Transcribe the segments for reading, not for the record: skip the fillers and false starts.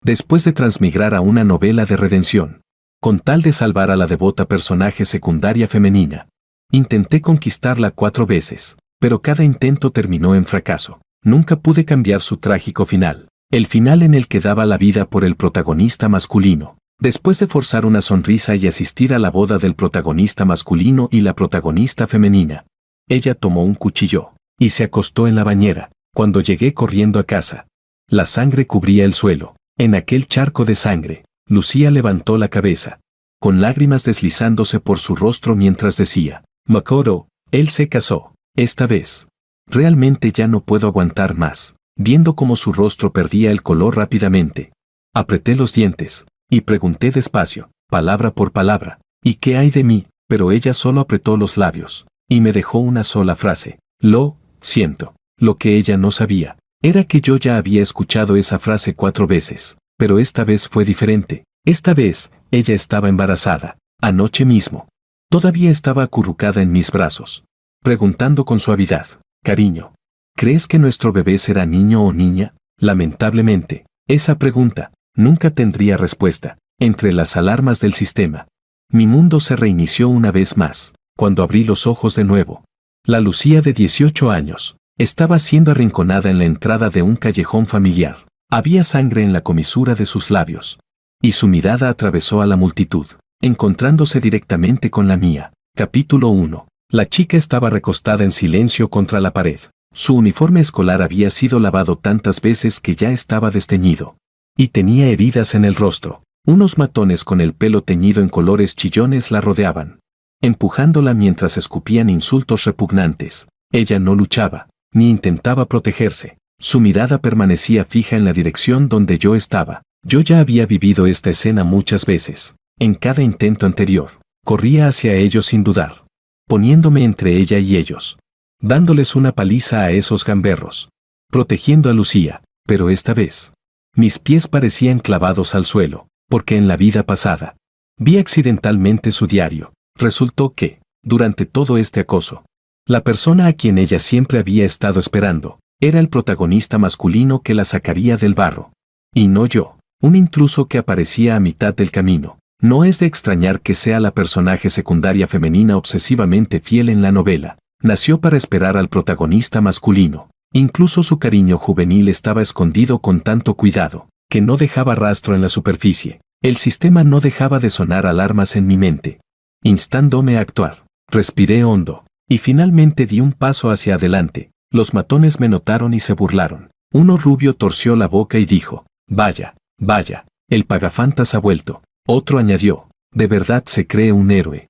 después de transmigrar a una novela de redención, con tal de salvar a la devota personaje secundaria femenina. Intenté conquistarla 4 veces, pero cada intento terminó en fracaso. Nunca pude cambiar su trágico final, el final en el que daba la vida por el protagonista masculino. Después de forzar una sonrisa y asistir a la boda del protagonista masculino y la protagonista femenina, ella tomó un cuchillo y se acostó en la bañera. Cuando llegué corriendo a casa, la sangre cubría el suelo. En aquel charco de sangre, Lucía levantó la cabeza, con lágrimas deslizándose por su rostro mientras decía: Makoto, él se casó. Esta vez, realmente ya no puedo aguantar más. Viendo cómo su rostro perdía el color rápidamente, apreté los dientes y pregunté despacio, palabra por palabra: ¿y qué hay de mí? Pero ella solo apretó los labios y me dejó una sola frase: lo siento. Lo que ella no sabía era que yo ya había escuchado esa frase 4 veces, pero esta vez fue diferente. Esta vez, ella estaba embarazada, anoche mismo. Todavía estaba acurrucada en mis brazos, preguntando con suavidad: cariño, ¿crees que nuestro bebé será niño o niña? Lamentablemente, esa pregunta nunca tendría respuesta. Entre las alarmas del sistema, mi mundo se reinició una vez más, cuando abrí los ojos de nuevo. La Lucía de 18 años estaba siendo arrinconada en la entrada de un callejón familiar. Había sangre en la comisura de sus labios, y su mirada atravesó a la multitud, encontrándose directamente con la mía. Capítulo 1. La chica estaba recostada en silencio contra la pared. Su uniforme escolar había sido lavado tantas veces que ya estaba desteñido, y tenía heridas en el rostro. Unos matones con el pelo teñido en colores chillones la rodeaban, empujándola mientras escupían insultos repugnantes. Ella no luchaba, ni intentaba protegerse. Su mirada permanecía fija en la dirección donde yo estaba. Yo ya había vivido esta escena muchas veces. En cada intento anterior, corría hacia ellos sin dudar, poniéndome entre ella y ellos, dándoles una paliza a esos gamberros, protegiendo a Lucía. Pero esta vez, mis pies parecían clavados al suelo, porque en la vida pasada, vi accidentalmente su diario. Resultó que, durante todo este acoso, la persona a quien ella siempre había estado esperando, era el protagonista masculino que la sacaría del barro. Y no yo, un intruso que aparecía a mitad del camino. No es de extrañar que sea la personaje secundaria femenina obsesivamente fiel en la novela. Nació para esperar al protagonista masculino. Incluso su cariño juvenil estaba escondido con tanto cuidado, que no dejaba rastro en la superficie. El sistema no dejaba de sonar alarmas en mi mente, instándome a actuar. Respiré hondo, y finalmente di un paso hacia adelante. Los matones me notaron y se burlaron. Uno rubio torció la boca y dijo: vaya, vaya, el pagafantas ha vuelto. Otro añadió: de verdad se cree un héroe.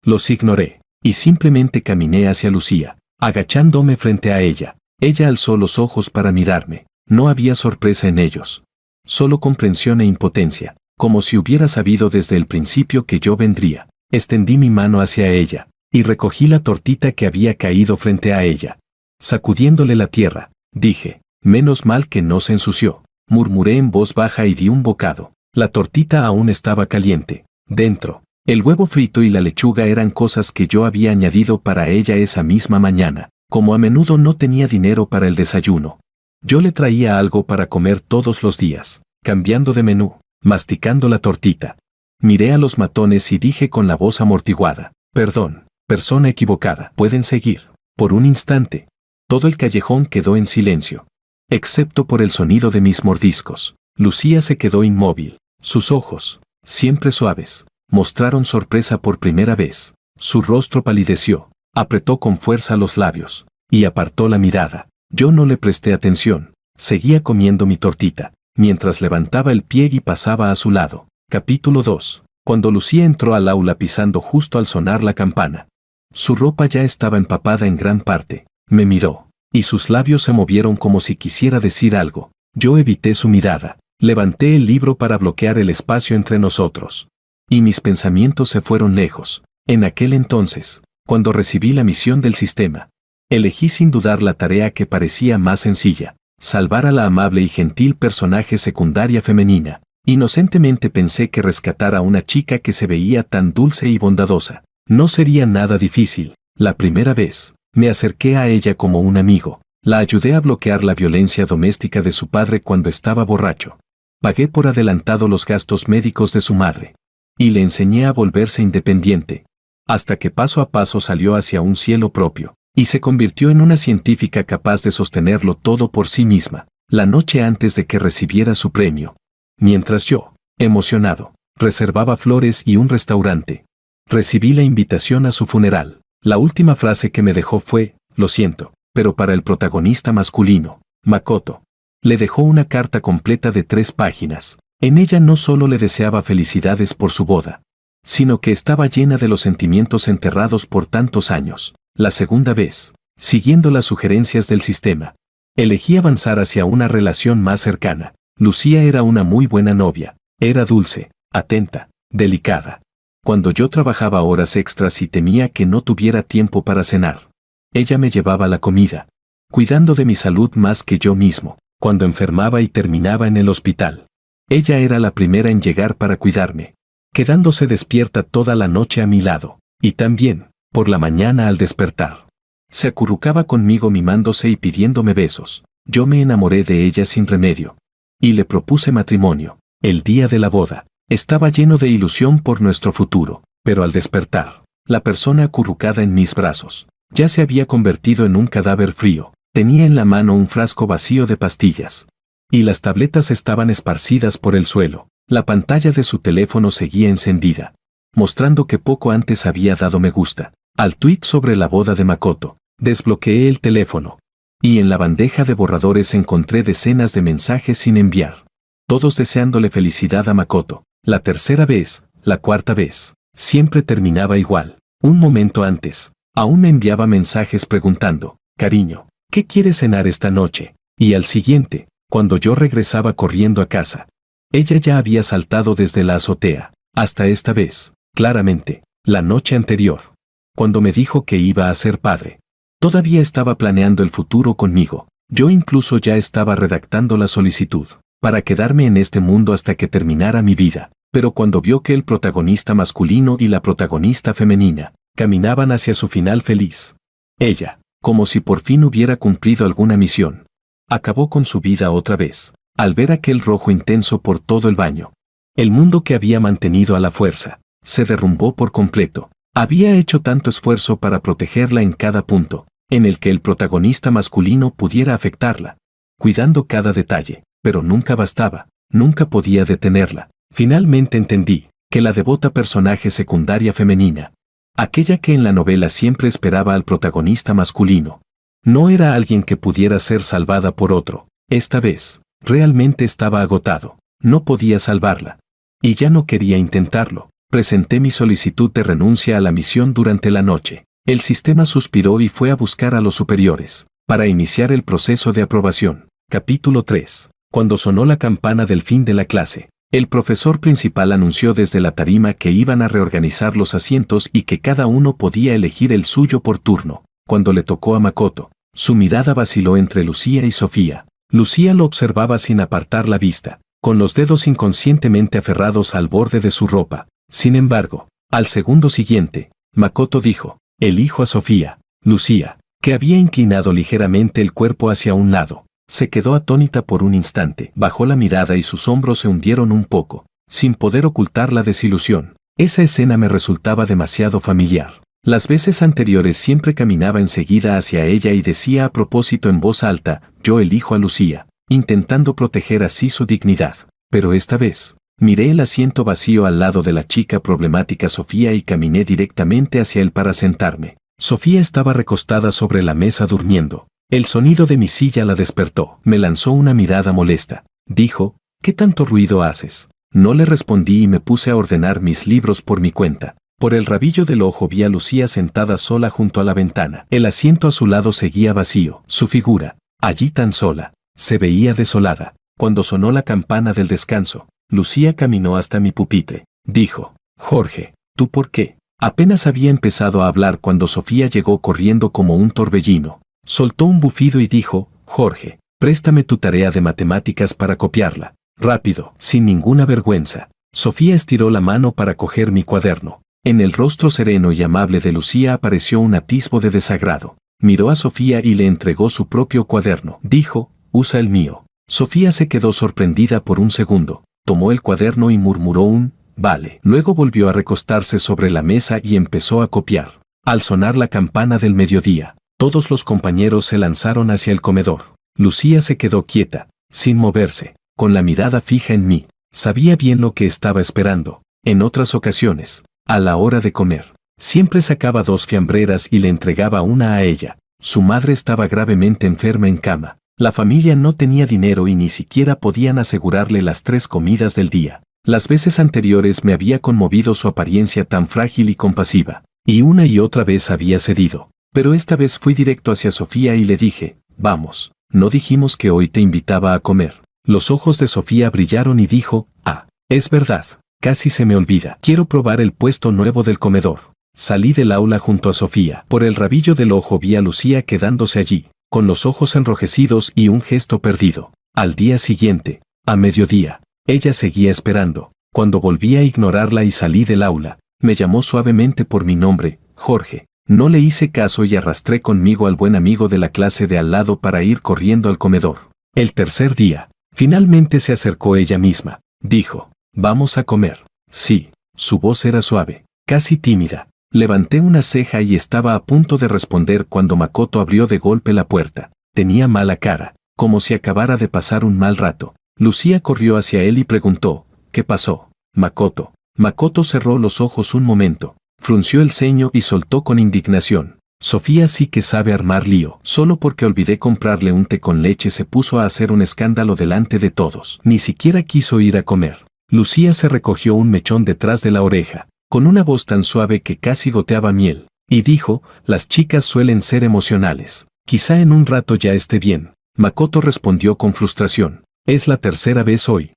Los ignoré, y simplemente caminé hacia Lucía, agachándome frente a ella. Ella alzó los ojos para mirarme. No había sorpresa en ellos, solo comprensión e impotencia, como si hubiera sabido desde el principio que yo vendría. Extendí mi mano hacia ella, y recogí la tortita que había caído frente a ella. Sacudiéndole la tierra, dije: menos mal que no se ensució. Murmuré en voz baja y di un bocado. La tortita aún estaba caliente. Dentro, el huevo frito y la lechuga eran cosas que yo había añadido para ella esa misma mañana. Como a menudo no tenía dinero para el desayuno, yo le traía algo para comer todos los días. Cambiando de menú, masticando la tortita, miré a los matones y dije con la voz amortiguada: perdón, persona equivocada. Pueden seguir. Por un instante, todo el callejón quedó en silencio, excepto por el sonido de mis mordiscos. Lucía se quedó inmóvil. Sus ojos, siempre suaves, mostraron sorpresa por primera vez. Su rostro palideció, apretó con fuerza los labios, y apartó la mirada. Yo no le presté atención. Seguía comiendo mi tortita, mientras levantaba el pie y pasaba a su lado. Capítulo 2. Cuando Lucía entró al aula pisando justo al sonar la campana, su ropa ya estaba empapada en gran parte. Me miró, y sus labios se movieron como si quisiera decir algo. Yo evité su mirada. Levanté el libro para bloquear el espacio entre nosotros. Y mis pensamientos se fueron lejos. En aquel entonces, cuando recibí la misión del sistema, elegí sin dudar la tarea que parecía más sencilla: salvar a la amable y gentil personaje secundaria femenina. Inocentemente pensé que rescatar a una chica que se veía tan dulce y bondadosa no sería nada difícil. La primera vez, me acerqué a ella como un amigo. La ayudé a bloquear la violencia doméstica de su padre cuando estaba borracho. Pagué por adelantado los gastos médicos de su madre. Y le enseñé a volverse independiente. Hasta que paso a paso salió hacia un cielo propio. Y se convirtió en una científica capaz de sostenerlo todo por sí misma, la noche antes de que recibiera su premio. Mientras yo, emocionado, reservaba flores y un restaurante. Recibí la invitación a su funeral. La última frase que me dejó fue, lo siento, pero para el protagonista masculino, Makoto. Le dejó una carta completa de 3 páginas. En ella no solo le deseaba felicidades por su boda, sino que estaba llena de los sentimientos enterrados por tantos años. La segunda vez, siguiendo las sugerencias del sistema, elegí avanzar hacia una relación más cercana. Lucía era una muy buena novia. Era dulce, atenta, delicada. Cuando yo trabajaba horas extras y temía que no tuviera tiempo para cenar, ella me llevaba la comida, cuidando de mi salud más que yo mismo. Cuando enfermaba y terminaba en el hospital, ella era la primera en llegar para cuidarme, quedándose despierta toda la noche a mi lado, y también, por la mañana al despertar. Se acurrucaba conmigo mimándose y pidiéndome besos. Yo me enamoré de ella sin remedio. Y le propuse matrimonio. El día de la boda, estaba lleno de ilusión por nuestro futuro, pero al despertar, la persona acurrucada en mis brazos, ya se había convertido en un cadáver frío. Tenía en la mano un frasco vacío de pastillas. Y las tabletas estaban esparcidas por el suelo. La pantalla de su teléfono seguía encendida, mostrando que poco antes había dado me gusta al tuit sobre la boda de Makoto. Desbloqueé el teléfono. Y en la bandeja de borradores encontré decenas de mensajes sin enviar. Todos deseándole felicidad a Makoto. La tercera vez, la cuarta vez, siempre terminaba igual. Un momento antes, aún me enviaba mensajes preguntando, cariño, ¿qué quieres cenar esta noche? Y al siguiente, cuando yo regresaba corriendo a casa, ella ya había saltado desde la azotea, hasta esta vez, claramente, la noche anterior, cuando me dijo que iba a ser padre. Todavía estaba planeando el futuro conmigo. Yo incluso ya estaba redactando la solicitud para quedarme en este mundo hasta que terminara mi vida. Pero cuando vio que el protagonista masculino y la protagonista femenina caminaban hacia su final feliz, ella, como si por fin hubiera cumplido alguna misión, acabó con su vida otra vez, al ver aquel rojo intenso por todo el baño. El mundo que había mantenido a la fuerza, se derrumbó por completo. Había hecho tanto esfuerzo para protegerla en cada punto, en el que el protagonista masculino pudiera afectarla, cuidando cada detalle, pero nunca bastaba, nunca podía detenerla. Finalmente entendí que la devota personaje secundaria femenina, aquella que en la novela siempre esperaba al protagonista masculino, no era alguien que pudiera ser salvada por otro. Esta vez, realmente estaba agotado, no podía salvarla. Y ya no quería intentarlo. Presenté mi solicitud de renuncia a la misión durante la noche. El sistema suspiró y fue a buscar a los superiores, para iniciar el proceso de aprobación. Capítulo 3. Cuando sonó la campana del fin de la clase, el profesor principal anunció desde la tarima que iban a reorganizar los asientos y que cada uno podía elegir el suyo por turno. Cuando le tocó a Makoto, su mirada vaciló entre Lucía y Sofía. Lucía lo observaba sin apartar la vista, con los dedos inconscientemente aferrados al borde de su ropa. Sin embargo, al segundo siguiente, Makoto dijo, elijo a Sofía. Lucía, que había inclinado ligeramente el cuerpo hacia un lado, se quedó atónita por un instante, bajó la mirada y sus hombros se hundieron un poco, sin poder ocultar la desilusión. Esa escena me resultaba demasiado familiar. Las veces anteriores siempre caminaba enseguida hacia ella y decía a propósito en voz alta, yo elijo a Lucía, intentando proteger así su dignidad. Pero esta vez, miré el asiento vacío al lado de la chica problemática Sofía y caminé directamente hacia él para sentarme. Sofía estaba recostada sobre la mesa durmiendo. El sonido de mi silla la despertó. Me lanzó una mirada molesta. Dijo, ¿qué tanto ruido haces? No le respondí y me puse a ordenar mis libros por mi cuenta. Por el rabillo del ojo vi a Lucía sentada sola junto a la ventana. El asiento a su lado seguía vacío. Su figura, allí tan sola, se veía desolada. Cuando sonó la campana del descanso, Lucía caminó hasta mi pupitre. Dijo, Jorge, ¿tú por qué? Apenas había empezado a hablar cuando Sofía llegó corriendo como un torbellino. Soltó un bufido y dijo, Jorge, préstame tu tarea de matemáticas para copiarla. Rápido, sin ninguna vergüenza. Sofía estiró la mano para coger mi cuaderno. En el rostro sereno y amable de Lucía apareció un atisbo de desagrado. Miró a Sofía y le entregó su propio cuaderno. Dijo, usa el mío. Sofía se quedó sorprendida por un segundo, tomó el cuaderno y murmuró un «vale». Luego volvió a recostarse sobre la mesa y empezó a copiar. Al sonar la campana del mediodía, todos los compañeros se lanzaron hacia el comedor. Lucía se quedó quieta, sin moverse, con la mirada fija en mí. Sabía bien lo que estaba esperando. En otras ocasiones, a la hora de comer, siempre sacaba 2 fiambreras y le entregaba una a ella. Su madre estaba gravemente enferma en cama. La familia no tenía dinero y ni siquiera podían asegurarle las 3 comidas del día. Las veces anteriores me había conmovido su apariencia tan frágil y compasiva, y una y otra vez había cedido. Pero esta vez fui directo hacia Sofía y le dije, «Vamos, ¿no dijimos que hoy te invitaba a comer?» Los ojos de Sofía brillaron y dijo, «Ah, es verdad, casi se me olvida. Quiero probar el puesto nuevo del comedor». Salí del aula junto a Sofía. Por el rabillo del ojo vi a Lucía quedándose allí, con los ojos enrojecidos y un gesto perdido. Al día siguiente, a mediodía, ella seguía esperando. Cuando volví a ignorarla y salí del aula, me llamó suavemente por mi nombre, Jorge. No le hice caso y arrastré conmigo al buen amigo de la clase de al lado para ir corriendo al comedor. El tercer día, finalmente se acercó ella misma. Dijo, «Vamos a comer». Sí, su voz era suave, casi tímida. Levanté una ceja y estaba a punto de responder cuando Makoto abrió de golpe la puerta. Tenía mala cara, como si acabara de pasar un mal rato. Lucía corrió hacia él y preguntó, «¿Qué pasó, Makoto?» Makoto cerró los ojos un momento, frunció el ceño y soltó con indignación, «Sofía sí que sabe armar lío. Solo porque olvidé comprarle un té con leche se puso a hacer un escándalo delante de todos. Ni siquiera quiso ir a comer». Lucía se recogió un mechón detrás de la oreja, con una voz tan suave que casi goteaba miel, y dijo, «Las chicas suelen ser emocionales. Quizá en un rato ya esté bien». Makoto respondió con frustración, «Es la tercera vez hoy.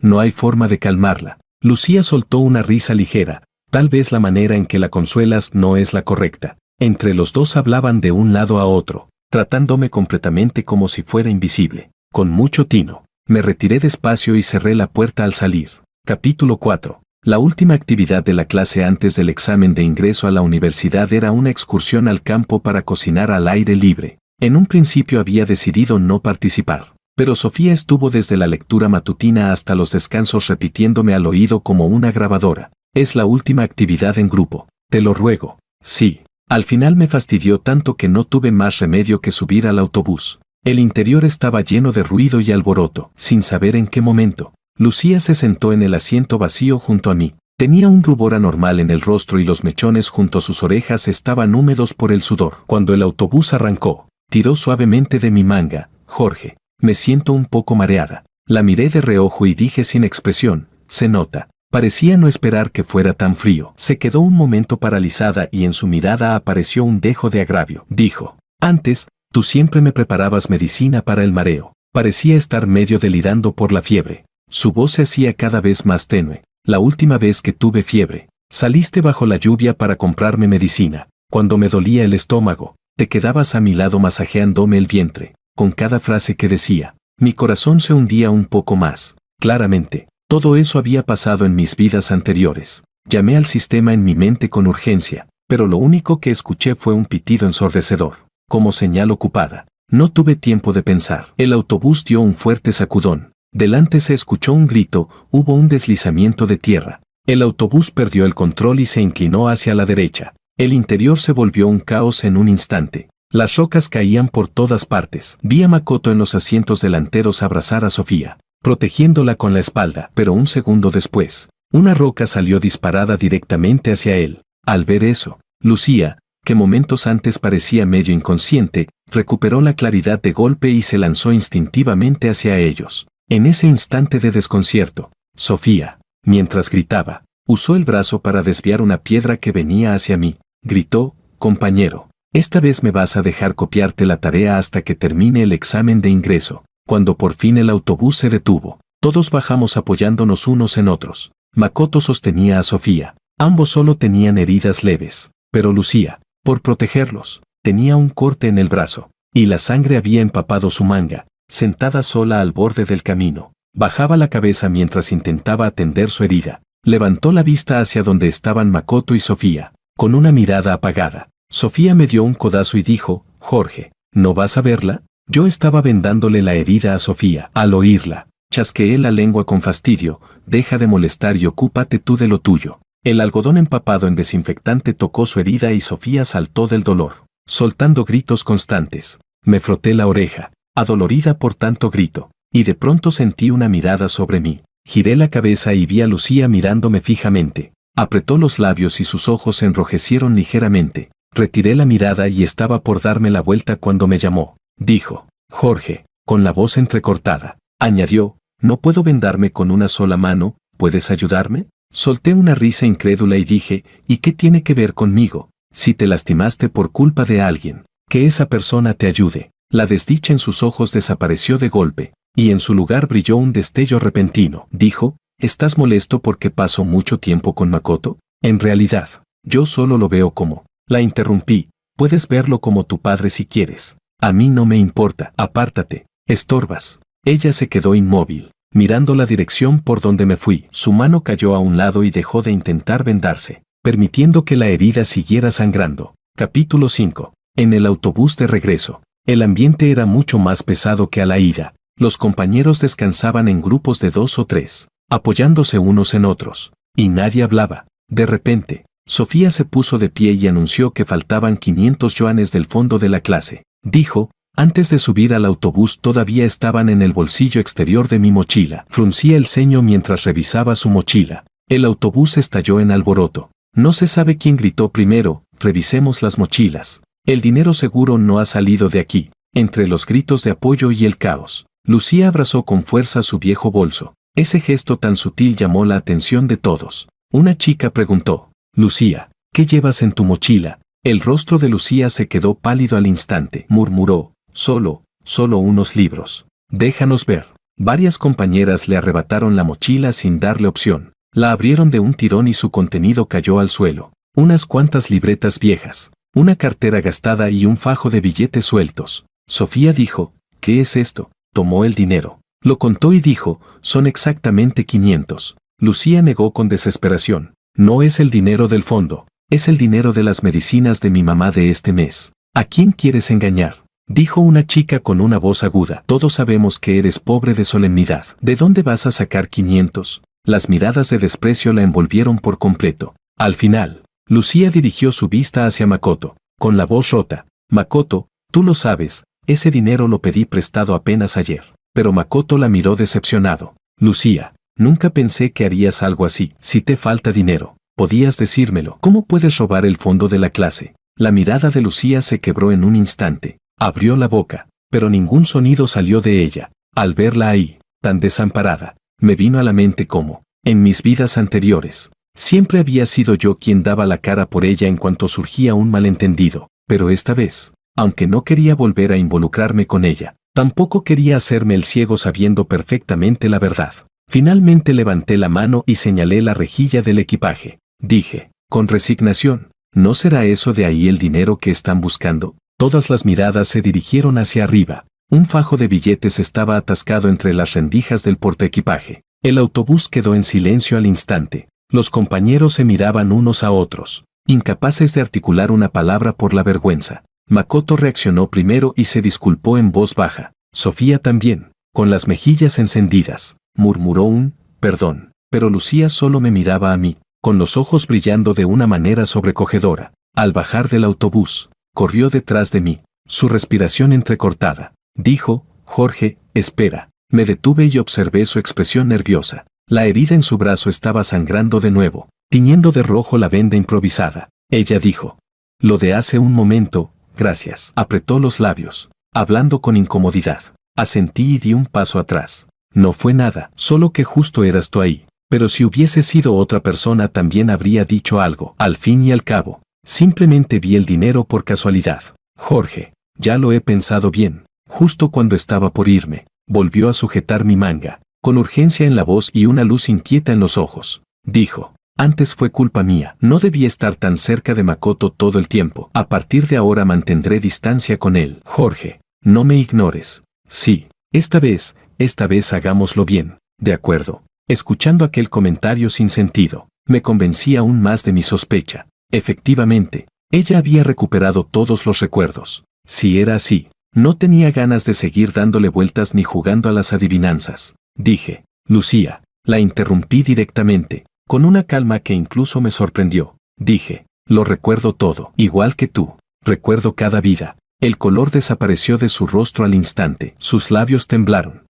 No hay forma de calmarla». Lucía soltó una risa ligera, tal vez la manera en que la consuelas no es la correcta. Entre los dos hablaban de un lado a otro, tratándome completamente como si fuera invisible. Con mucho tino, me retiré despacio y cerré la puerta al salir. Capítulo 4. La última actividad de la clase antes del examen de ingreso a la universidad era una excursión al campo para cocinar al aire libre. En un principio había decidido no participar, pero Sofía estuvo desde la lectura matutina hasta los descansos repitiéndome al oído como una grabadora, «Es la última actividad en grupo. Te lo ruego». Sí. Al final me fastidió tanto que no tuve más remedio que subir al autobús. El interior estaba lleno de ruido y alboroto. Sin saber en qué momento, Lucía se sentó en el asiento vacío junto a mí. Tenía un rubor anormal en el rostro y los mechones junto a sus orejas estaban húmedos por el sudor. Cuando el autobús arrancó, tiró suavemente de mi manga, «Jorge, me siento un poco mareada». La miré de reojo y dije sin expresión, «Se nota». Parecía no esperar que fuera tan frío. Se quedó un momento paralizada y en su mirada apareció un dejo de agravio. Dijo, «Antes, tú siempre me preparabas medicina para el mareo». Parecía estar medio delirando por la fiebre. Su voz se hacía cada vez más tenue. «La última vez que tuve fiebre, saliste bajo la lluvia para comprarme medicina. Cuando me dolía el estómago, te quedabas a mi lado masajeándome el vientre». Con cada frase que decía, mi corazón se hundía un poco más. Claramente, todo eso había pasado en mis vidas anteriores. Llamé al sistema en mi mente con urgencia, pero lo único que escuché fue un pitido ensordecedor, como señal ocupada. No tuve tiempo de pensar. El autobús dio un fuerte sacudón. Delante se escuchó un grito, hubo un deslizamiento de tierra. El autobús perdió el control y se inclinó hacia la derecha. El interior se volvió un caos en un instante. Las rocas caían por todas partes. Vi a Makoto en los asientos delanteros abrazar a Sofía, protegiéndola con la espalda, pero un segundo después, una roca salió disparada directamente hacia él. Al ver eso, Lucía, que momentos antes parecía medio inconsciente, recuperó la claridad de golpe y se lanzó instintivamente hacia ellos. En ese instante de desconcierto, Sofía, mientras gritaba, usó el brazo para desviar una piedra que venía hacia mí. Gritó, «Compañero, esta vez me vas a dejar copiarte la tarea hasta que termine el examen de ingreso». Cuando por fin el autobús se detuvo, todos bajamos apoyándonos unos en otros. Makoto sostenía a Sofía. Ambos solo tenían heridas leves, pero Lucía, por protegerlos, tenía un corte en el brazo, y la sangre había empapado su manga. Sentada sola al borde del camino, bajaba la cabeza mientras intentaba atender su herida. Levantó la vista hacia donde estaban Makoto y Sofía, con una mirada apagada. Sofía me dio un codazo y dijo, «Jorge, ¿no vas a verla?». Yo estaba vendándole la herida a Sofía. Al oírla, chasqueé la lengua con fastidio. Deja de molestar y ocúpate tú de lo tuyo. El algodón empapado en desinfectante tocó su herida y Sofía saltó del dolor, soltando gritos constantes. Me froté la oreja, adolorida por tanto grito, y de pronto sentí una mirada sobre mí. Giré la cabeza y vi a Lucía mirándome fijamente. Apretó los labios y sus ojos se enrojecieron ligeramente. Retiré la mirada y estaba por darme la vuelta cuando me llamó. Dijo, Jorge, con la voz entrecortada. Añadió, no puedo vendarme con una sola mano, ¿puedes ayudarme? Solté una risa incrédula y dije, ¿y qué tiene que ver conmigo? Si te lastimaste por culpa de alguien, que esa persona te ayude. La desdicha en sus ojos desapareció de golpe, y en su lugar brilló un destello repentino. Dijo, ¿estás molesto porque paso mucho tiempo con Makoto? En realidad, yo solo lo veo como. La interrumpí, puedes verlo como tu padre si quieres. A mí no me importa, apártate, estorbas. Ella se quedó inmóvil, mirando la dirección por donde me fui. Su mano cayó a un lado y dejó de intentar vendarse, permitiendo que la herida siguiera sangrando. Capítulo 5. En el autobús de regreso. El ambiente era mucho más pesado que a la ida. Los compañeros descansaban en grupos de 2 o 3, apoyándose unos en otros, y nadie hablaba. De repente, Sofía se puso de pie y anunció que faltaban 500 yuanes del fondo de la clase. Dijo, antes de subir al autobús todavía estaban en el bolsillo exterior de mi mochila. Fruncía el ceño mientras revisaba su mochila. El autobús estalló en alboroto. No se sabe quién gritó primero, revisemos las mochilas. El dinero seguro no ha salido de aquí. Entre los gritos de apoyo y el caos, Lucía abrazó con fuerza su viejo bolso. Ese gesto tan sutil llamó la atención de todos. Una chica preguntó, Lucía, ¿qué llevas en tu mochila? El rostro de Lucía se quedó pálido al instante. Murmuró, solo unos libros. Déjanos ver. Varias compañeras le arrebataron la mochila sin darle opción. La abrieron de un tirón y su contenido cayó al suelo. Unas cuantas libretas viejas, una cartera gastada y un fajo de billetes sueltos. Sofía dijo, ¿qué es esto? Tomó el dinero. Lo contó y dijo, son exactamente 500. Lucía negó con desesperación. No es el dinero del fondo. Es el dinero de las medicinas de mi mamá de este mes. ¿A quién quieres engañar? Dijo una chica con una voz aguda. Todos sabemos que eres pobre de solemnidad. ¿De dónde vas a sacar 500? Las miradas de desprecio la envolvieron por completo. Al final, Lucía dirigió su vista hacia Makoto, con la voz rota. Makoto, tú lo sabes, ese dinero lo pedí prestado apenas ayer. Pero Makoto la miró decepcionado. Lucía, nunca pensé que harías algo así. Si te falta dinero, podías decírmelo. ¿Cómo puedes robar el fondo de la clase? La mirada de Lucía se quebró en un instante. Abrió la boca, pero ningún sonido salió de ella. Al verla ahí, tan desamparada, me vino a la mente cómo, en mis vidas anteriores, siempre había sido yo quien daba la cara por ella en cuanto surgía un malentendido. Pero esta vez, aunque no quería volver a involucrarme con ella, tampoco quería hacerme el ciego sabiendo perfectamente la verdad. Finalmente levanté la mano y señalé la rejilla del equipaje. Dije, con resignación, ¿no será eso de ahí el dinero que están buscando? Todas las miradas se dirigieron hacia arriba. Un fajo de billetes estaba atascado entre las rendijas del portaequipaje. El autobús quedó en silencio al instante. Los compañeros se miraban unos a otros, incapaces de articular una palabra por la vergüenza. Makoto reaccionó primero y se disculpó en voz baja. Sofía también, con las mejillas encendidas, murmuró un perdón. Pero Lucía solo me miraba a mí, con los ojos brillando de una manera sobrecogedora. Al bajar del autobús, corrió detrás de mí, su respiración entrecortada. Dijo, Jorge, espera. Me detuve y observé su expresión nerviosa. La herida en su brazo estaba sangrando de nuevo, tiñendo de rojo la venda improvisada. Ella dijo, lo de hace un momento, gracias. Apretó los labios, hablando con incomodidad. Asentí y di un paso atrás. No fue nada, solo que justo eras tú ahí. Pero si hubiese sido otra persona también habría dicho algo. Al fin y al cabo, simplemente vi el dinero por casualidad. Jorge, ya lo he pensado bien. Justo cuando estaba por irme, volvió a sujetar mi manga, con urgencia en la voz y una luz inquieta en los ojos. Dijo, antes fue culpa mía. No debí estar tan cerca de Makoto todo el tiempo. A partir de ahora mantendré distancia con él. Jorge, no me ignores. Sí, esta vez hagámoslo bien. De acuerdo. Escuchando aquel comentario sin sentido, me convencí aún más de mi sospecha. Efectivamente, ella había recuperado todos los recuerdos. Si era así, No tenía ganas de seguir dándole vueltas ni jugando a las adivinanzas. Dije, Lucía. La interrumpí directamente, con una calma que incluso me sorprendió. Dije, lo recuerdo todo, igual que tú. Recuerdo cada vida. El color desapareció de su rostro al instante. Sus labios temblaron.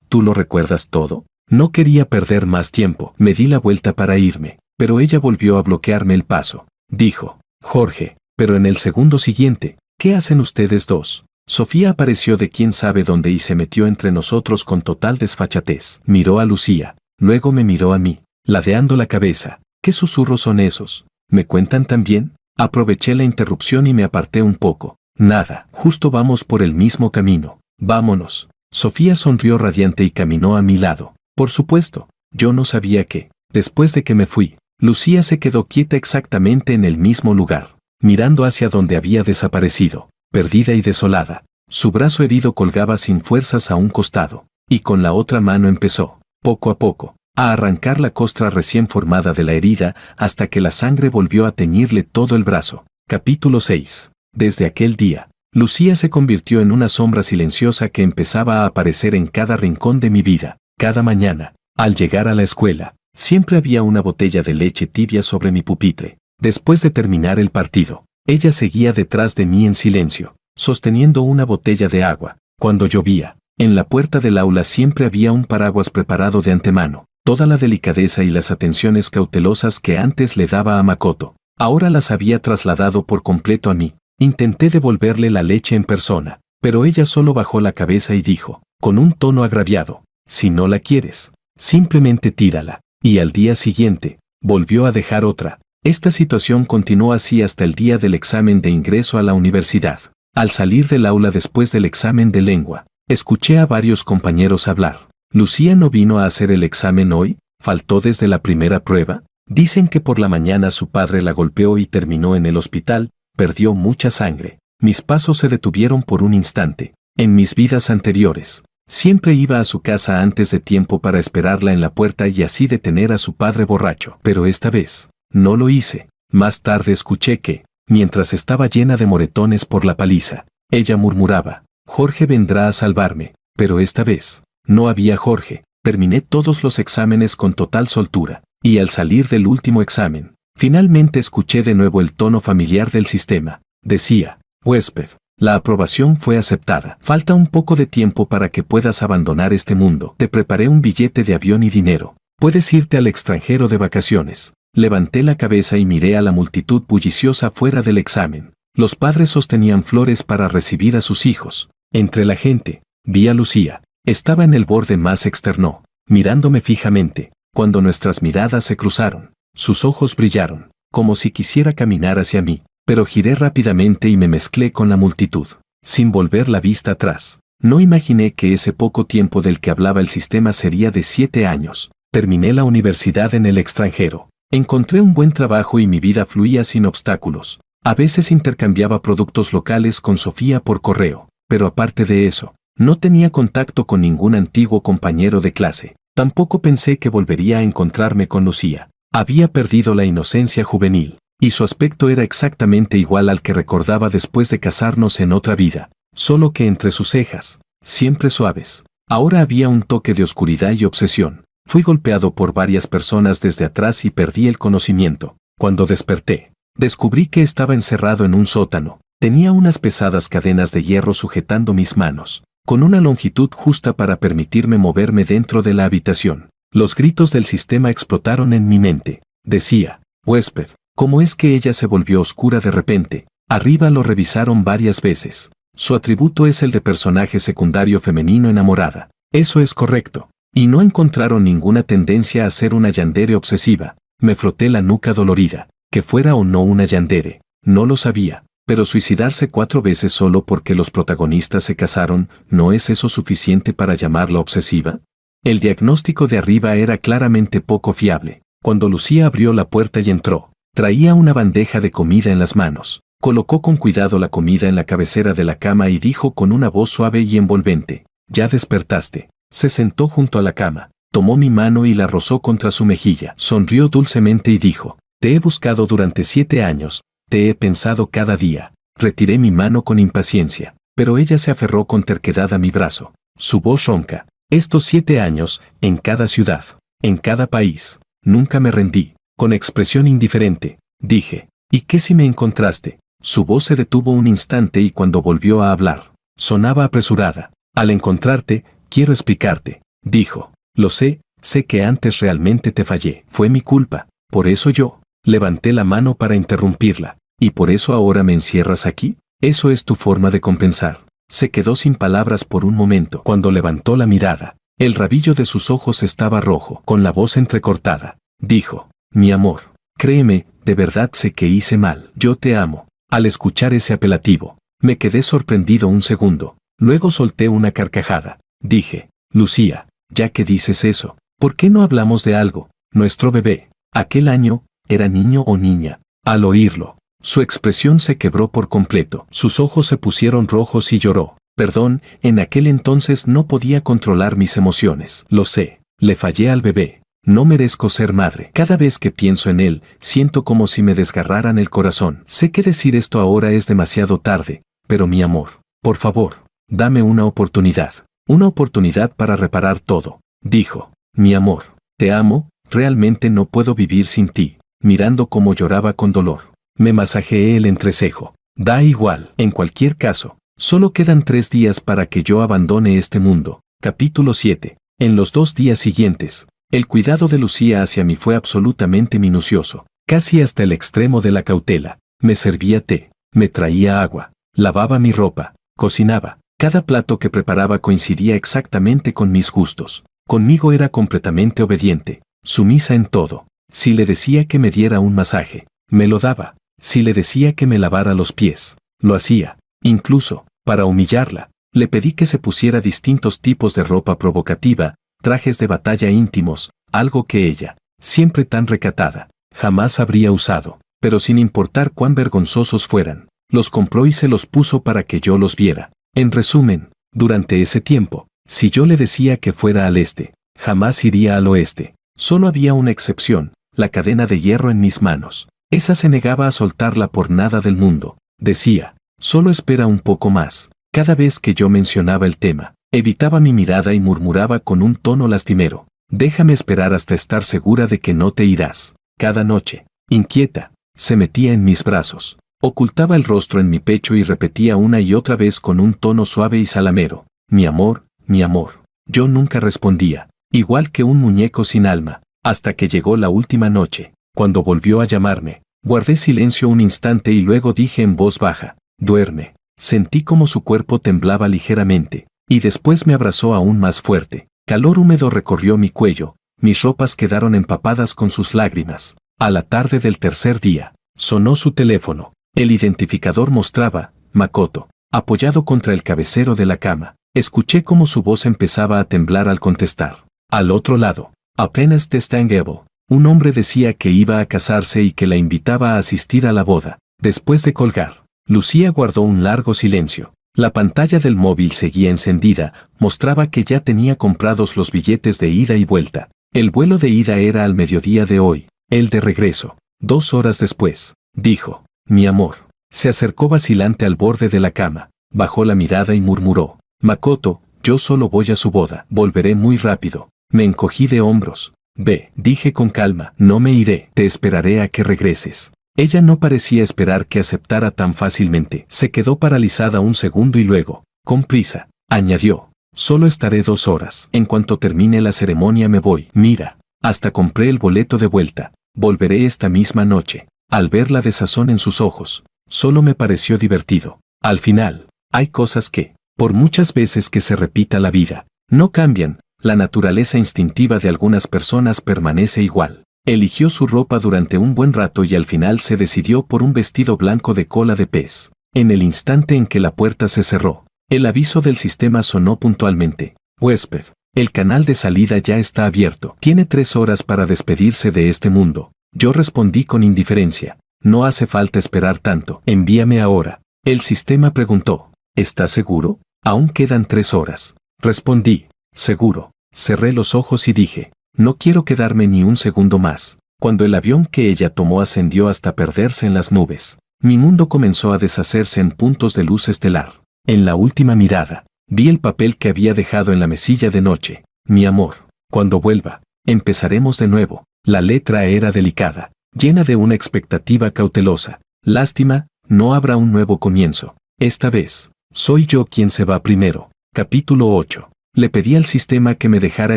¿Tú lo recuerdas todo? No quería perder más tiempo. Me di la vuelta para irme, pero ella volvió a bloquearme el paso. Dijo, Jorge, pero en el segundo siguiente, ¿qué hacen ustedes dos? Sofía apareció de quién sabe dónde y se metió entre nosotros con total desfachatez. Miró a Lucía, luego me miró a mí, ladeando la cabeza. ¿Qué susurros son esos? ¿Me cuentan también? Aproveché la interrupción y me aparté un poco. Nada, justo vamos por el mismo camino. Vámonos. Sofía sonrió radiante y caminó a mi lado. Por supuesto, yo no sabía que, después de que me fui, Lucía se quedó quieta exactamente en el mismo lugar, mirando hacia donde había desaparecido, perdida y desolada. Su brazo herido colgaba sin fuerzas a un costado, y con la otra mano empezó, poco a poco, a arrancar la costra recién formada de la herida hasta que la sangre volvió a teñirle todo el brazo. Capítulo 6. Desde aquel día, Lucía se convirtió en una sombra silenciosa que empezaba a aparecer en cada rincón de mi vida. Cada mañana, al llegar a la escuela, siempre había una botella de leche tibia sobre mi pupitre. Después de terminar el partido, ella seguía detrás de mí en silencio, sosteniendo una botella de agua. Cuando llovía, en la puerta del aula siempre había un paraguas preparado de antemano. Toda la delicadeza y las atenciones cautelosas que antes le daba a Makoto, ahora las había trasladado por completo a mí. Intenté devolverle la leche en persona, pero ella solo bajó la cabeza y dijo, con un tono agraviado, si no la quieres, simplemente tírala. Y al día siguiente, volvió a dejar otra. Esta situación continuó así hasta el día del examen de ingreso a la universidad. Al salir del aula después del examen de lengua, escuché a varios compañeros hablar. ¿Lucía no vino a hacer el examen hoy? ¿Faltó desde la primera prueba? Dicen que por la mañana su padre la golpeó y terminó en el hospital. Perdió mucha sangre. Mis pasos se detuvieron por un instante. En mis vidas anteriores, siempre iba a su casa antes de tiempo para esperarla en la puerta y así detener a su padre borracho. Pero esta vez, no lo hice. Más tarde escuché que, mientras estaba llena de moretones por la paliza, ella murmuraba, Jorge vendrá a salvarme. Pero esta vez, no había Jorge. Terminé todos los exámenes con total soltura, y al salir del último examen, finalmente escuché de nuevo el tono familiar del sistema. Decía, huésped, la aprobación fue aceptada. Falta un poco de tiempo para que puedas abandonar este mundo. Te preparé un billete de avión y dinero. Puedes irte al extranjero de vacaciones. Levanté la cabeza y miré a la multitud bulliciosa fuera del examen. Los padres sostenían flores para recibir a sus hijos. Entre la gente, vi a Lucía. Estaba en el borde más externo, mirándome fijamente. Cuando nuestras miradas se cruzaron, sus ojos brillaron, como si quisiera caminar hacia mí, pero giré rápidamente y me mezclé con la multitud, sin volver la vista atrás. No imaginé que ese poco tiempo del que hablaba el sistema sería de 7 años. Terminé la universidad en el extranjero. Encontré un buen trabajo y mi vida fluía sin obstáculos. A veces intercambiaba productos locales con Sofía por correo, pero aparte de eso, no tenía contacto con ningún antiguo compañero de clase. Tampoco pensé que volvería a encontrarme con Lucía. Había perdido la inocencia juvenil, y su aspecto era exactamente igual al que recordaba después de casarnos en otra vida, solo que entre sus cejas, siempre suaves, ahora había un toque de oscuridad y obsesión. Fui golpeado por varias personas desde atrás y perdí el conocimiento. Cuando desperté, descubrí que estaba encerrado en un sótano. Tenía unas pesadas cadenas de hierro sujetando mis manos, con una longitud justa para permitirme moverme dentro de la habitación. Los gritos del sistema explotaron en mi mente. Decía, huésped, ¿cómo es que ella se volvió oscura de repente? Arriba lo revisaron varias veces. Su atributo es el de personaje secundario femenino enamorada. Eso es correcto. Y no encontraron ninguna tendencia a ser una yandere obsesiva. Me froté la nuca dolorida. Que fuera o no una yandere, no lo sabía. Pero suicidarse 4 veces solo porque los protagonistas se casaron, ¿no es eso suficiente para llamarla obsesiva? El diagnóstico de arriba era claramente poco fiable. Cuando Lucía abrió la puerta y entró, traía una bandeja de comida en las manos. Colocó con cuidado la comida en la cabecera de la cama y dijo con una voz suave y envolvente, «Ya despertaste». Se sentó junto a la cama, tomó mi mano y la rozó contra su mejilla. Sonrió dulcemente y dijo, «Te he buscado durante 7 años, te he pensado cada día». Retiré mi mano con impaciencia. pero ella se aferró con terquedad a mi brazo. Su voz ronca. Estos 7 años, en cada ciudad, en cada país, nunca me rendí. Con expresión indiferente, dije, ¿y qué si me encontraste? Su voz se detuvo un instante y cuando volvió a hablar, sonaba apresurada. Al encontrarte, quiero explicarte, dijo. Lo sé que antes realmente te fallé. Fue mi culpa. Por eso yo levanté la mano para interrumpirla. ¿Y por eso ahora me encierras aquí? Eso es tu forma de compensar. Se quedó sin palabras por un momento. Cuando levantó la mirada, el rabillo de sus ojos estaba rojo. Con la voz entrecortada, dijo, mi amor, créeme, de verdad sé que hice mal. Yo te amo. Al escuchar ese apelativo, me quedé sorprendido un segundo. Luego solté una carcajada. Dije, Lucía, ya que dices eso, ¿por qué no hablamos de algo? Nuestro bebé, aquel año, ¿era niño o niña? Al oírlo, su expresión se quebró por completo. Sus ojos se pusieron rojos y lloró. Perdón, en aquel entonces no podía controlar mis emociones. Lo sé, le fallé al bebé. No merezco ser madre. Cada vez que pienso en él, siento como si me desgarraran el corazón. Sé que decir esto ahora es demasiado tarde, pero mi amor, por favor, dame una oportunidad. Una oportunidad para reparar todo. Dijo, mi amor, te amo, realmente no puedo vivir sin ti. Mirando cómo lloraba con dolor, me masajeé el entrecejo. Da igual, en cualquier caso, solo quedan 3 días para que yo abandone este mundo. Capítulo 7. En los 2 días siguientes, el cuidado de Lucía hacia mí fue absolutamente minucioso, casi hasta el extremo de la cautela. Me servía té, me traía agua, lavaba mi ropa, cocinaba. Cada plato que preparaba coincidía exactamente con mis gustos. Conmigo era completamente obediente, sumisa en todo. Si le decía que me diera un masaje, me lo daba. Si le decía que me lavara los pies, lo hacía. Incluso, para humillarla, le pedí que se pusiera distintos tipos de ropa provocativa, trajes de batalla íntimos, algo que ella, siempre tan recatada, jamás habría usado. Pero sin importar cuán vergonzosos fueran, los compró y se los puso para que yo los viera. En resumen, durante ese tiempo, si yo le decía que fuera al este, jamás iría al oeste. Solo había una excepción, la cadena de hierro en mis manos. Esa se negaba a soltarla por nada del mundo. Decía, solo espera un poco más. Cada vez que yo mencionaba el tema, evitaba mi mirada y murmuraba con un tono lastimero, déjame esperar hasta estar segura de que no te irás. Cada noche, inquieta, se metía en mis brazos. Ocultaba el rostro en mi pecho y repetía una y otra vez con un tono suave y salamero, mi amor, mi amor. Yo nunca respondía, igual que un muñeco sin alma, hasta que llegó la última noche. Cuando volvió a llamarme, guardé silencio un instante y luego dije en voz baja, duerme. Sentí como su cuerpo temblaba ligeramente, y después me abrazó aún más fuerte. Calor húmedo recorrió mi cuello, mis ropas quedaron empapadas con sus lágrimas. A la tarde del tercer día, sonó su teléfono. El identificador mostraba, Makoto, apoyado contra el cabecero de la cama. Escuché cómo su voz empezaba a temblar al contestar. Al otro lado, apenas Testangable, un hombre decía que iba a casarse y que la invitaba a asistir a la boda. Después de colgar, Lucía guardó un largo silencio. La pantalla del móvil seguía encendida, mostraba que ya tenía comprados los billetes de ida y vuelta. El vuelo de ida era al mediodía de hoy, el de regreso, 2 horas después. Dijo, mi amor. Se acercó vacilante al borde de la cama, bajó la mirada y murmuró, Makoto, yo solo voy a su boda, volveré muy rápido. Me encogí de hombros. Ve, dije con calma, no me iré, te esperaré a que regreses. Ella no parecía esperar que aceptara tan fácilmente. Se quedó paralizada un segundo y luego, con prisa, añadió, solo estaré 2 horas. En cuanto termine la ceremonia me voy. Mira, hasta compré el boleto de vuelta. Volveré esta misma noche. Al ver la desazón en sus ojos, solo me pareció divertido. Al final, hay cosas que, por muchas veces que se repita la vida, no cambian. La naturaleza instintiva de algunas personas permanece igual. Eligió su ropa durante un buen rato y al final se decidió por un vestido blanco de cola de pez. En el instante en que la puerta se cerró, el aviso del sistema sonó puntualmente. Huésped, el canal de salida ya está abierto. Tiene 3 horas para despedirse de este mundo. Yo respondí con indiferencia. No hace falta esperar tanto. Envíame ahora. El sistema preguntó. ¿Estás seguro? Aún quedan 3 horas. Respondí. Seguro. Cerré los ojos y dije, no quiero quedarme ni un segundo más. Cuando el avión que ella tomó ascendió hasta perderse en las nubes, mi mundo comenzó a deshacerse en puntos de luz estelar. En la última mirada, vi el papel que había dejado en la mesilla de noche. Mi amor, cuando vuelva, empezaremos de nuevo. La letra era delicada, llena de una expectativa cautelosa. Lástima, no habrá un nuevo comienzo. Esta vez, soy yo quien se va primero. Capítulo 8. Le pedí al sistema que me dejara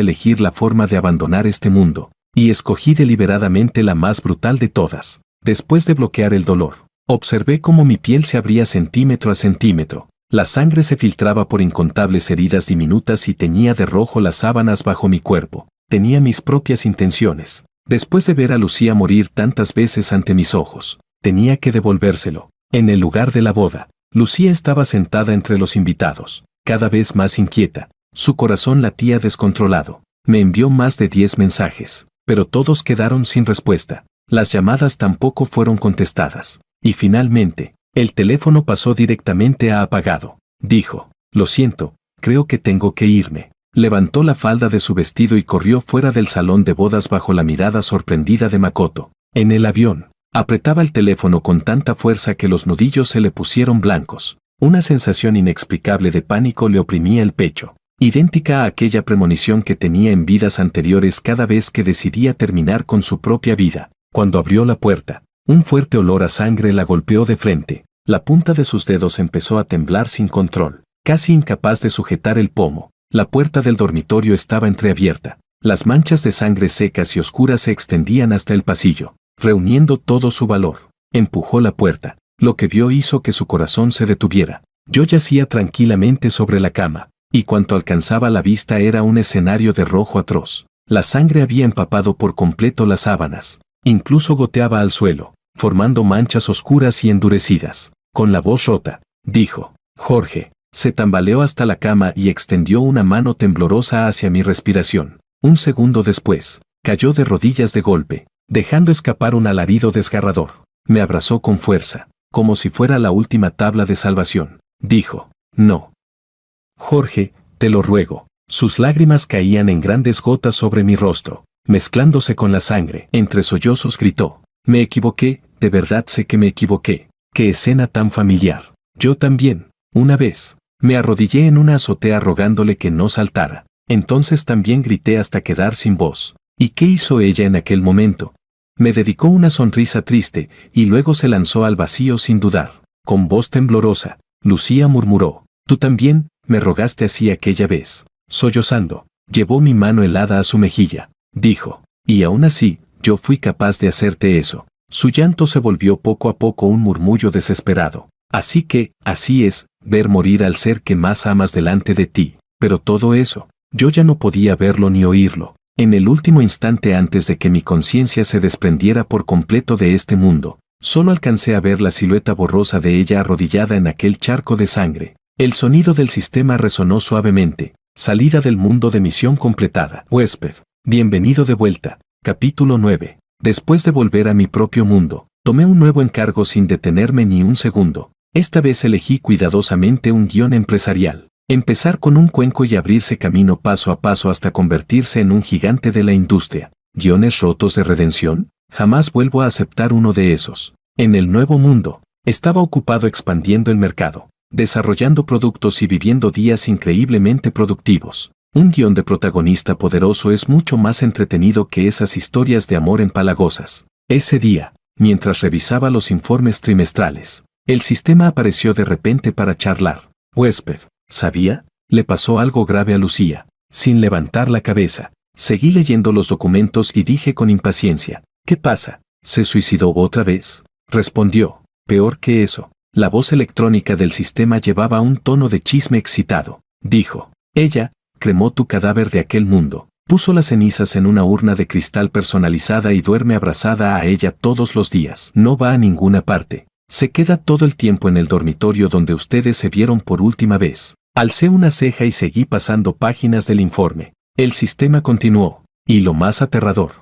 elegir la forma de abandonar este mundo, y escogí deliberadamente la más brutal de todas. Después de bloquear el dolor, observé cómo mi piel se abría centímetro a centímetro. La sangre se filtraba por incontables heridas diminutas y teñía de rojo las sábanas bajo mi cuerpo. Tenía mis propias intenciones. Después de ver a Lucía morir tantas veces ante mis ojos, tenía que devolvérselo. En el lugar de la boda, Lucía estaba sentada entre los invitados, cada vez más inquieta. Su corazón latía descontrolado. Me envió más de 10 mensajes, pero todos quedaron sin respuesta. Las llamadas tampoco fueron contestadas. Y finalmente, el teléfono pasó directamente a apagado. Dijo, lo siento, creo que tengo que irme. Levantó la falda de su vestido y corrió fuera del salón de bodas bajo la mirada sorprendida de Makoto. En el avión, apretaba el teléfono con tanta fuerza que los nudillos se le pusieron blancos. Una sensación inexplicable de pánico le oprimía el pecho, idéntica a aquella premonición que tenía en vidas anteriores cada vez que decidía terminar con su propia vida. Cuando abrió la puerta, un fuerte olor a sangre la golpeó de frente. La punta de sus dedos empezó a temblar sin control, casi incapaz de sujetar el pomo. La puerta del dormitorio estaba entreabierta. Las manchas de sangre secas y oscuras se extendían hasta el pasillo, reuniendo todo su valor. Empujó la puerta. Lo que vio hizo que su corazón se detuviera. Yo yacía tranquilamente sobre la cama, y cuanto alcanzaba la vista era un escenario de rojo atroz. La sangre había empapado por completo las sábanas. Incluso goteaba al suelo, formando manchas oscuras y endurecidas. Con la voz rota, dijo, Jorge. Se tambaleó hasta la cama y extendió una mano temblorosa hacia mi respiración. Un segundo después, cayó de rodillas de golpe, dejando escapar un alarido desgarrador. Me abrazó con fuerza, como si fuera la última tabla de salvación. Dijo, no. Jorge, te lo ruego. Sus lágrimas caían en grandes gotas sobre mi rostro, mezclándose con la sangre. Entre sollozos gritó, me equivoqué, de verdad sé que me equivoqué. Qué escena tan familiar. Yo también, una vez. Me arrodillé en una azotea rogándole que no saltara. Entonces también grité hasta quedar sin voz. ¿Y qué hizo ella en aquel momento? Me dedicó una sonrisa triste y luego se lanzó al vacío sin dudar. Con voz temblorosa, Lucía murmuró, tú también, me rogaste así aquella vez. Sollozando, llevó mi mano helada a su mejilla. Dijo, y aún así, yo fui capaz de hacerte eso. Su llanto se volvió poco a poco un murmullo desesperado. Así que, así es, ver morir al ser que más amas delante de ti. Pero todo eso, yo ya no podía verlo ni oírlo. En el último instante antes de que mi conciencia se desprendiera por completo de este mundo, solo alcancé a ver la silueta borrosa de ella arrodillada en aquel charco de sangre. El sonido del sistema resonó suavemente. Salida del mundo de misión completada. Huésped, bienvenido de vuelta. Capítulo 9. Después de volver a mi propio mundo, tomé un nuevo encargo sin detenerme ni un segundo. Esta vez elegí cuidadosamente un guión empresarial. Empezar con un cuenco y abrirse camino paso a paso hasta convertirse en un gigante de la industria. ¿Guiones rotos de redención? Jamás vuelvo a aceptar uno de esos. En el nuevo mundo, estaba ocupado expandiendo el mercado, desarrollando productos y viviendo días increíblemente productivos. Un guión de protagonista poderoso es mucho más entretenido que esas historias de amor empalagosas. Ese día, mientras revisaba los informes trimestrales, el sistema apareció de repente para charlar. Huésped, ¿sabía? Le pasó algo grave a Lucía. Sin levantar la cabeza, seguí leyendo los documentos y dije con impaciencia, ¿qué pasa? ¿Se suicidó otra vez? Respondió, peor que eso. La voz electrónica del sistema llevaba un tono de chisme excitado. Dijo, ella cremó tu cadáver de aquel mundo, puso las cenizas en una urna de cristal personalizada y duerme abrazada a ella todos los días. No va a ninguna parte. Se queda todo el tiempo en el dormitorio donde ustedes se vieron por última vez. Alcé una ceja y seguí pasando páginas del informe. El sistema continuó. Y lo más aterrador.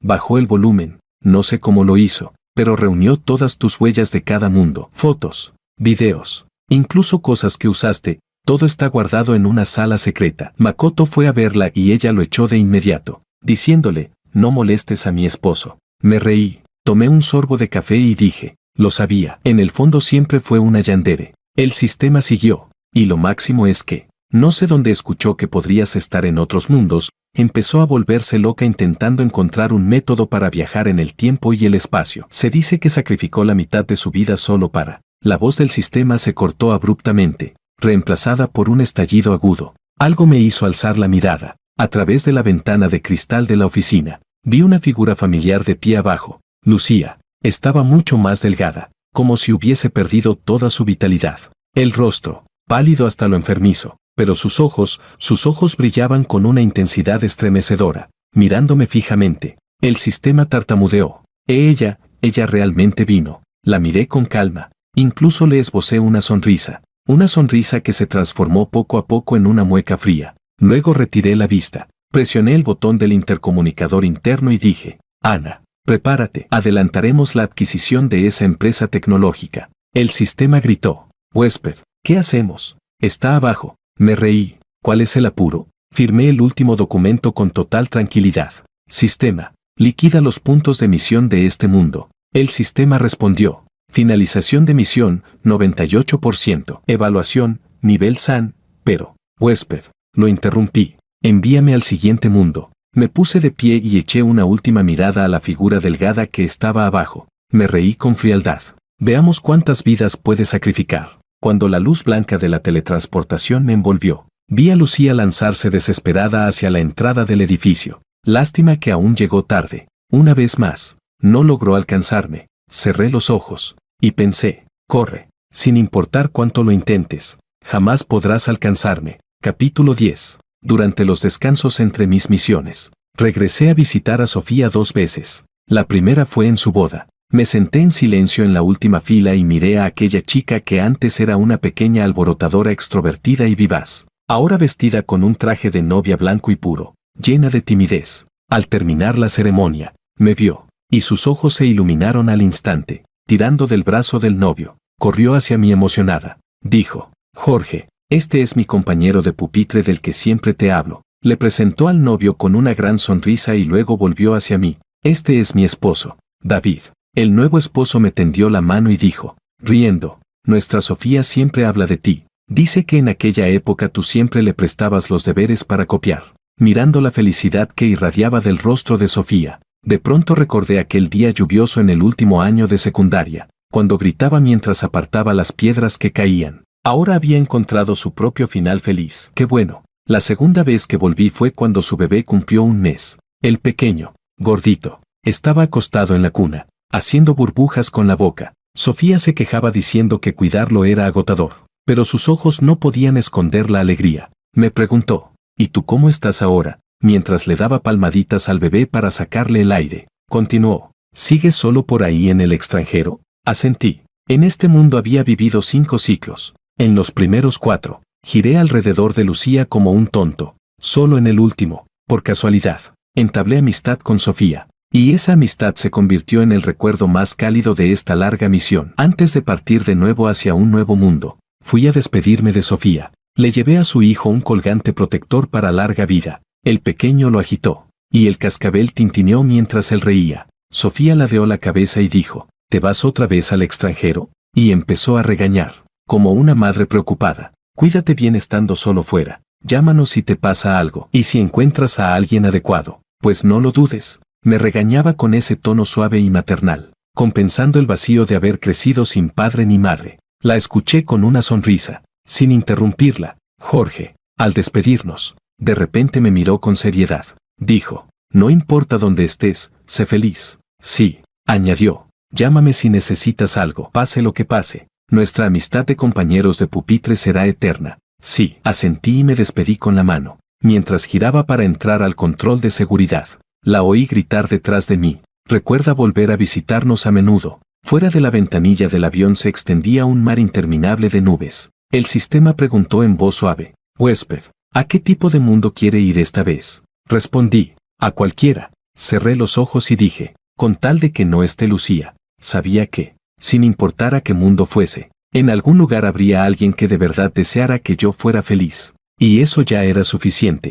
Bajó el volumen, no sé cómo lo hizo, pero reunió todas tus huellas de cada mundo. Fotos, videos, incluso cosas que usaste, todo está guardado en una sala secreta. Makoto fue a verla y ella lo echó de inmediato, diciéndole, no molestes a mi esposo. Me reí, tomé un sorbo de café y dije, lo sabía. En el fondo siempre fue una yandere. El sistema siguió, y lo máximo es que, no sé dónde escuchó que podrías estar en otros mundos, empezó a volverse loca intentando encontrar un método para viajar en el tiempo y el espacio. Se dice que sacrificó la mitad de su vida solo para. La voz del sistema se cortó abruptamente, reemplazada por un estallido agudo. Algo me hizo alzar la mirada. A través de la ventana de cristal de la oficina, vi una figura familiar de pie abajo. Lucía. Estaba mucho más delgada, como si hubiese perdido toda su vitalidad. El rostro, pálido hasta lo enfermizo, pero sus ojos brillaban con una intensidad estremecedora, mirándome fijamente. El sistema tartamudeó. Ella realmente vino. La miré con calma. Incluso le esbocé una sonrisa que se transformó poco a poco en una mueca fría. Luego retiré la vista. Presioné el botón del intercomunicador interno y dije, Ana, prepárate, adelantaremos la adquisición de esa empresa tecnológica. El sistema gritó, huésped, ¿qué hacemos? Está abajo. Me reí. ¿Cuál es el apuro? Firmé el último documento con total tranquilidad. Sistema, liquida los puntos de misión de este mundo. El sistema respondió. Finalización de misión, 98%. Evaluación, nivel SAN, pero, huésped, lo interrumpí. Envíame al siguiente mundo. Me puse de pie y eché una última mirada a la figura delgada que estaba abajo. Me reí con frialdad. Veamos cuántas vidas puede sacrificar. Cuando la luz blanca de la teletransportación me envolvió, vi a Lucía lanzarse desesperada hacia la entrada del edificio. Lástima que aún llegó tarde. Una vez más, no logró alcanzarme. Cerré los ojos y pensé, corre, sin importar cuánto lo intentes, jamás podrás alcanzarme. Capítulo 10. Durante los descansos entre mis misiones, regresé a visitar a Sofía 2 veces. La primera fue en su boda. Me senté en silencio en la última fila y miré a aquella chica que antes era una pequeña alborotadora extrovertida y vivaz, ahora vestida con un traje de novia blanco y puro, llena de timidez. Al terminar la ceremonia, me vio, y sus ojos se iluminaron al instante. Tirando del brazo del novio, corrió hacia mí emocionada. Dijo, Jorge, este es mi compañero de pupitre del que siempre te hablo. Le presentó al novio con una gran sonrisa y luego volvió hacia mí. Este es mi esposo, David. El nuevo esposo me tendió la mano y dijo, riendo, nuestra Sofía siempre habla de ti. Dice que en aquella época tú siempre le prestabas los deberes para copiar. Mirando la felicidad que irradiaba del rostro de Sofía, de pronto recordé aquel día lluvioso en el último año de secundaria, cuando gritaba mientras apartaba las piedras que caían. Ahora había encontrado su propio final feliz. ¡Qué bueno! La segunda vez que volví fue cuando su bebé cumplió un mes. El pequeño, gordito, estaba acostado en la cuna, haciendo burbujas con la boca. Sofía se quejaba diciendo que cuidarlo era agotador, pero sus ojos no podían esconder la alegría. Me preguntó, ¿y tú cómo estás ahora? Mientras le daba palmaditas al bebé para sacarle el aire, continuó, ¿sigues solo por ahí en el extranjero? Asentí. En este mundo había vivido 5 ciclos. En los primeros 4, giré alrededor de Lucía como un tonto. Solo en el último, por casualidad, entablé amistad con Sofía. Y esa amistad se convirtió en el recuerdo más cálido de esta larga misión. Antes de partir de nuevo hacia un nuevo mundo, fui a despedirme de Sofía. Le llevé a su hijo un colgante protector para larga vida. El pequeño lo agitó, y el cascabel tintineó mientras él reía. Sofía ladeó la cabeza y dijo, ¿te vas otra vez al extranjero? Y empezó a regañar, como una madre preocupada. Cuídate bien estando solo fuera. Llámanos si te pasa algo. Y si encuentras a alguien adecuado, pues no lo dudes. Me regañaba con ese tono suave y maternal, compensando el vacío de haber crecido sin padre ni madre. La escuché con una sonrisa, sin interrumpirla. Jorge, al despedirnos, de repente me miró con seriedad. Dijo, no importa dónde estés, sé feliz. Sí, añadió, llámame si necesitas algo, pase lo que pase. Nuestra amistad de compañeros de pupitre será eterna. Sí, asentí y me despedí con la mano, mientras giraba para entrar al control de seguridad. La oí gritar detrás de mí, recuerda volver a visitarnos a menudo. Fuera de la ventanilla del avión se extendía un mar interminable de nubes. El sistema preguntó en voz suave, huésped, ¿a qué tipo de mundo quiere ir esta vez? Respondí, a cualquiera. Cerré los ojos y dije, con tal de que no esté Lucía. Sabía que, sin importar a qué mundo fuese, en algún lugar habría alguien que de verdad deseara que yo fuera feliz. Y eso ya era suficiente.